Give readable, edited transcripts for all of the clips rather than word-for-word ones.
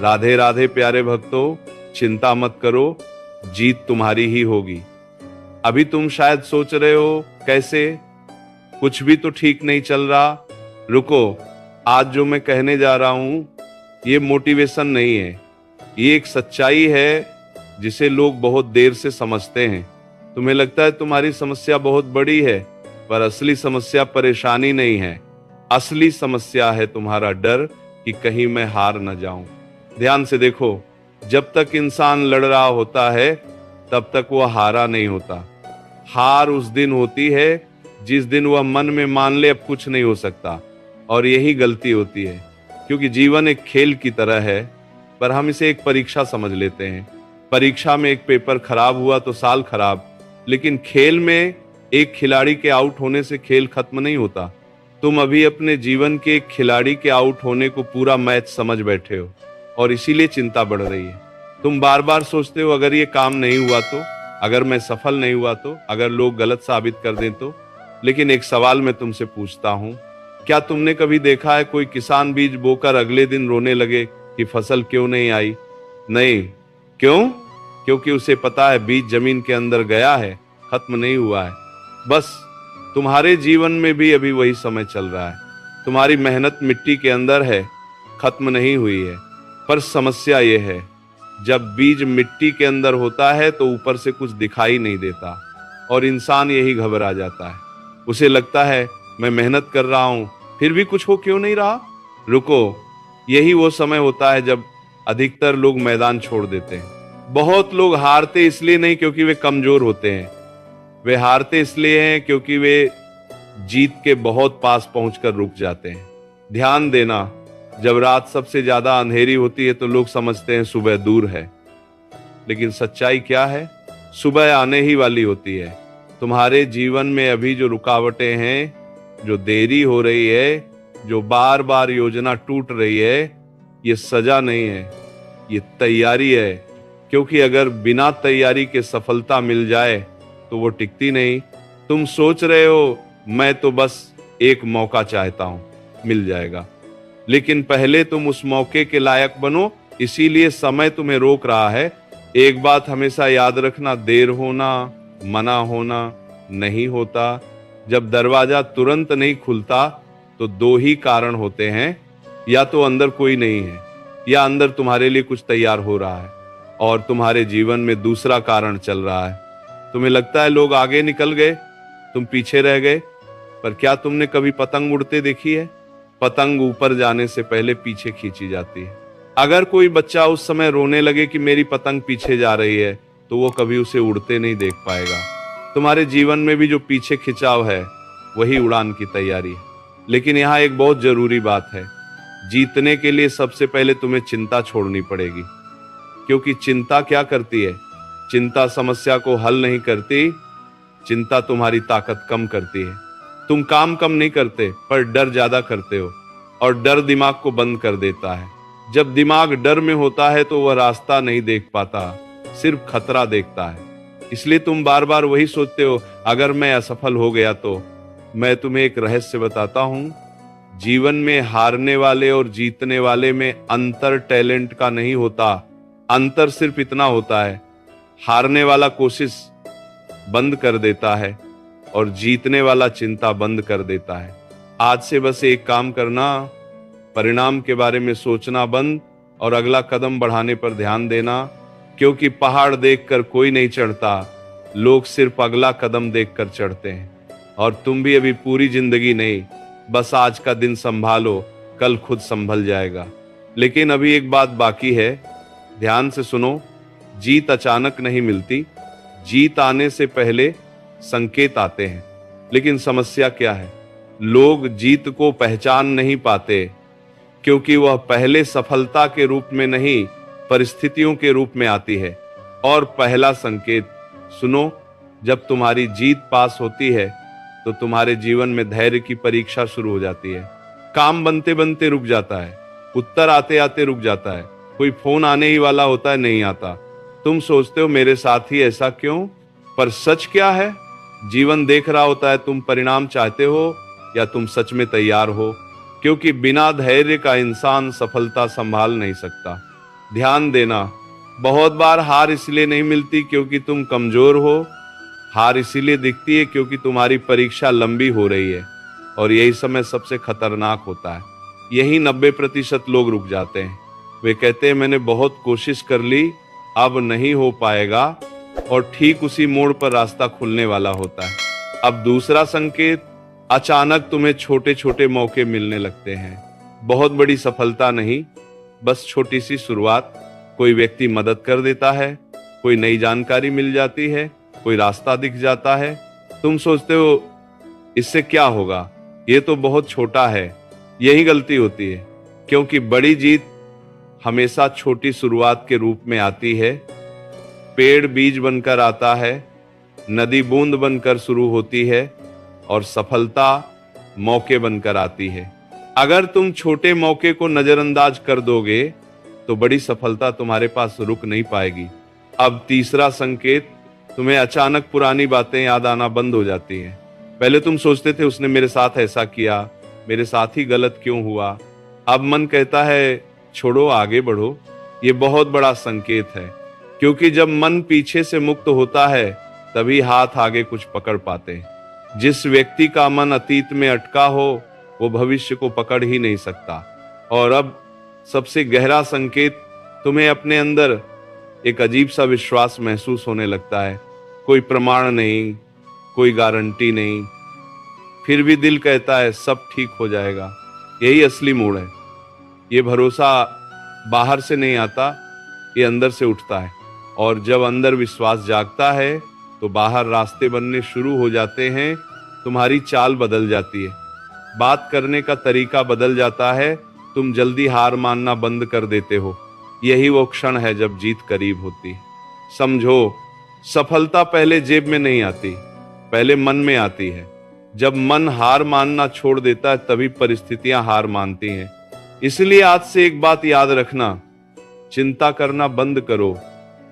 राधे राधे प्यारे भक्तों, चिंता मत करो, जीत तुम्हारी ही होगी। अभी तुम शायद सोच रहे हो कैसे, कुछ भी तो ठीक नहीं चल रहा। रुको, आज जो मैं कहने जा रहा हूं ये मोटिवेशन नहीं है, ये एक सच्चाई है जिसे लोग बहुत देर से समझते हैं। तुम्हें लगता है तुम्हारी समस्या बहुत बड़ी है, पर असली समस्या परेशानी नहीं है। असली समस्या है तुम्हारा डर कि कहीं मैं हार न जाऊं। ध्यान से देखो, जब तक इंसान लड़ रहा होता है तब तक वह हारा नहीं होता। हार उस दिन होती है जिस दिन वह मन में मान ले अब कुछ नहीं हो सकता, और यही गलती होती है। क्योंकि जीवन एक खेल की तरह है, पर हम इसे एक परीक्षा समझ लेते हैं। परीक्षा में एक पेपर खराब हुआ तो साल खराब, लेकिन खेल में एक खिलाड़ी के आउट होने से खेल खत्म नहीं होता। तुम अभी अपने जीवन के एक खिलाड़ी के आउट होने को पूरा मैच समझ बैठे हो, और इसीलिए चिंता बढ़ रही है। तुम बार बार सोचते हो अगर ये काम नहीं हुआ तो, अगर मैं सफल नहीं हुआ तो, अगर लोग गलत साबित कर दें तो। लेकिन एक सवाल मैं तुमसे पूछता हूं, क्या तुमने कभी देखा है कोई किसान बीज बोकर अगले दिन रोने लगे कि फसल क्यों नहीं आई? नहीं। क्यों? क्योंकि उसे पता है बीज जमीन के अंदर गया है, खत्म नहीं हुआ है। बस तुम्हारे जीवन में भी अभी वही समय चल रहा है। तुम्हारी मेहनत मिट्टी के अंदर है, खत्म नहीं हुई है। पर समस्या ये है, जब बीज मिट्टी के अंदर होता है तो ऊपर से कुछ दिखाई नहीं देता, और इंसान यही घबरा जाता है। उसे लगता है मैं मेहनत कर रहा हूं फिर भी कुछ हो क्यों नहीं रहा। रुको, यही वो समय होता है जब अधिकतर लोग मैदान छोड़ देते हैं। बहुत लोग हारते इसलिए नहीं क्योंकि वे कमजोर होते हैं, वे हारते इसलिए हैं क्योंकि वे जीत के बहुत पास पहुंचकर रुक जाते हैं। ध्यान देना, जब रात सबसे ज्यादा अंधेरी होती है तो लोग समझते हैं सुबह दूर है, लेकिन सच्चाई क्या है? सुबह आने ही वाली होती है। तुम्हारे जीवन में अभी जो रुकावटें हैं, जो देरी हो रही है, जो बार बार योजना टूट रही है, ये सजा नहीं है, ये तैयारी है। क्योंकि अगर बिना तैयारी के सफलता मिल जाए तो वो टिकती नहीं। तुम सोच रहे हो मैं तो बस एक मौका चाहता हूं, मिल जाएगा, लेकिन पहले तुम उस मौके के लायक बनो, इसीलिए समय तुम्हें रोक रहा है। एक बात हमेशा याद रखना, देर होना, मना होना नहीं होता। जब दरवाजा तुरंत नहीं खुलता तो दो ही कारण होते हैं, या तो अंदर कोई नहीं है, या अंदर तुम्हारे लिए कुछ तैयार हो रहा है, और तुम्हारे जीवन में दूसरा कारण चल रहा है। तुम्हें लगता है लोग आगे निकल गए, तुम पीछे रह गए, पर क्या तुमने कभी पतंग उड़ते देखी है? पतंग ऊपर जाने से पहले पीछे खींची जाती है। अगर कोई बच्चा उस समय रोने लगे कि मेरी पतंग पीछे जा रही है, तो वो कभी उसे उड़ते नहीं देख पाएगा। तुम्हारे जीवन में भी जो पीछे खिंचाव है वही उड़ान की तैयारी है। लेकिन यहाँ एक बहुत जरूरी बात है, जीतने के लिए सबसे पहले तुम्हें चिंता छोड़नी पड़ेगी। क्योंकि चिंता क्या करती है? चिंता समस्या को हल नहीं करती, चिंता तुम्हारी ताकत कम करती है। तुम काम कम नहीं करते, पर डर ज्यादा करते हो, और डर दिमाग को बंद कर देता है। जब दिमाग डर में होता है तो वह रास्ता नहीं देख पाता, सिर्फ खतरा देखता है। इसलिए तुम बार बार वही सोचते हो, अगर मैं असफल हो गया तो। मैं तुम्हें एक रहस्य बताता हूं, जीवन में हारने वाले और जीतने वाले में अंतर टैलेंट का नहीं होता। अंतर सिर्फ इतना होता है, हारने वाला कोशिश बंद कर देता है और जीतने वाला चिंता बंद कर देता है। आज से बस एक काम करना, परिणाम के बारे में सोचना बंद और अगला कदम बढ़ाने पर ध्यान देना। क्योंकि पहाड़ देखकर कोई नहीं चढ़ता, लोग सिर्फ अगला कदम देखकर चढ़ते हैं। और तुम भी अभी पूरी जिंदगी नहीं, बस आज का दिन संभालो, कल खुद संभल जाएगा। लेकिन अभी एक बात बाकी है, ध्यान से सुनो। जीत अचानक नहीं मिलती, जीत आने से पहले संकेत आते हैं। लेकिन समस्या क्या है? लोग जीत को पहचान नहीं पाते, क्योंकि वह पहले सफलता के रूप में नहीं, परिस्थितियों के रूप में आती है। और पहला संकेत सुनो, जब तुम्हारी जीत पास होती है तो तुम्हारे जीवन में धैर्य की परीक्षा शुरू हो जाती है। काम बनते बनते रुक जाता है, उत्तर आते आते रुक जाता है, कोई फोन आने ही वाला होता है, नहीं आता। तुम सोचते हो मेरे साथ ही ऐसा क्यों? पर सच क्या है? जीवन देख रहा होता है तुम परिणाम चाहते हो या तुम सच में तैयार हो। क्योंकि बिना धैर्य का इंसान सफलता संभाल नहीं सकता। ध्यान देना, बहुत बार हार इसलिए नहीं मिलती क्योंकि तुम कमजोर हो, हार इसीलिए दिखती है क्योंकि तुम्हारी परीक्षा लंबी हो रही है और यही समय सबसे खतरनाक होता है। यही 90% लोग रुक जाते हैं। वे कहते हैं मैंने बहुत कोशिश कर ली, अब नहीं हो पाएगा, और ठीक उसी मोड़ पर रास्ता खुलने वाला होता है। अब दूसरा संकेत, अचानक तुम्हें छोटे छोटे मौके मिलने लगते हैं। बहुत बड़ी सफलता नहीं, बस छोटी सी शुरुआत। कोई व्यक्ति मदद कर देता है, कोई नई जानकारी मिल जाती है, कोई रास्ता दिख जाता है। तुम सोचते हो इससे क्या होगा, ये तो बहुत छोटा है। यही गलती होती है, क्योंकि बड़ी जीत हमेशा छोटी शुरुआत के रूप में आती है। पेड़ बीज बनकर आता है, नदी बूंद बनकर शुरू होती है और सफलता मौके बनकर आती है। अगर तुम छोटे मौके को नजरअंदाज कर दोगे तो बड़ी सफलता तुम्हारे पास रुक नहीं पाएगी। अब तीसरा संकेत, तुम्हें अचानक पुरानी बातें याद आना बंद हो जाती हैं। पहले तुम सोचते थे उसने मेरे साथ ऐसा किया, मेरे साथ ही गलत क्यों हुआ। अब मन कहता है छोड़ो, आगे बढ़ो। ये बहुत बड़ा संकेत है, क्योंकि जब मन पीछे से मुक्त होता है तभी हाथ आगे कुछ पकड़ पाते हैं। जिस व्यक्ति का मन अतीत में अटका हो वो भविष्य को पकड़ ही नहीं सकता। और अब सबसे गहरा संकेत, तुम्हें अपने अंदर एक अजीब सा विश्वास महसूस होने लगता है। कोई प्रमाण नहीं, कोई गारंटी नहीं, फिर भी दिल कहता है सब ठीक हो जाएगा। यही असली मोड़ है। ये भरोसा बाहर से नहीं आता, ये अंदर से उठता है। और जब अंदर विश्वास जागता है तो बाहर रास्ते बनने शुरू हो जाते हैं। तुम्हारी चाल बदल जाती है, बात करने का तरीका बदल जाता है, तुम जल्दी हार मानना बंद कर देते हो। यही वो क्षण है जब जीत करीब होती है। समझो, सफलता पहले जेब में नहीं आती, पहले मन में आती है। जब मन हार मानना छोड़ देता है तभी परिस्थितियां हार मानती हैं। इसलिए आज से एक बात याद रखना, चिंता करना बंद करो।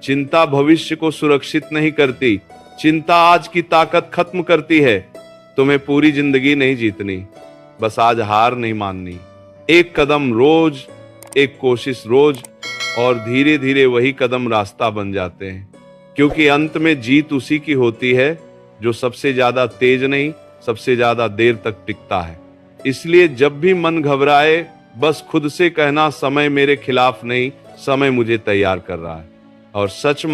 चिंता भविष्य को सुरक्षित नहीं करती, चिंता आज की ताकत खत्म करती है। तुम्हें पूरी जिंदगी नहीं जीतनी, बस आज हार नहीं माननी। एक कदम रोज, एक कोशिश रोज, और धीरे धीरे वही कदम रास्ता बन जाते हैं। क्योंकि अंत में जीत उसी की होती है जो सबसे ज्यादा तेज नहीं, सबसे ज्यादा देर तक टिकता है। इसलिए जब भी मन घबराए, बस खुद से कहना समय मेरे खिलाफ नहीं, समय मुझे तैयार कर रहा है। और सच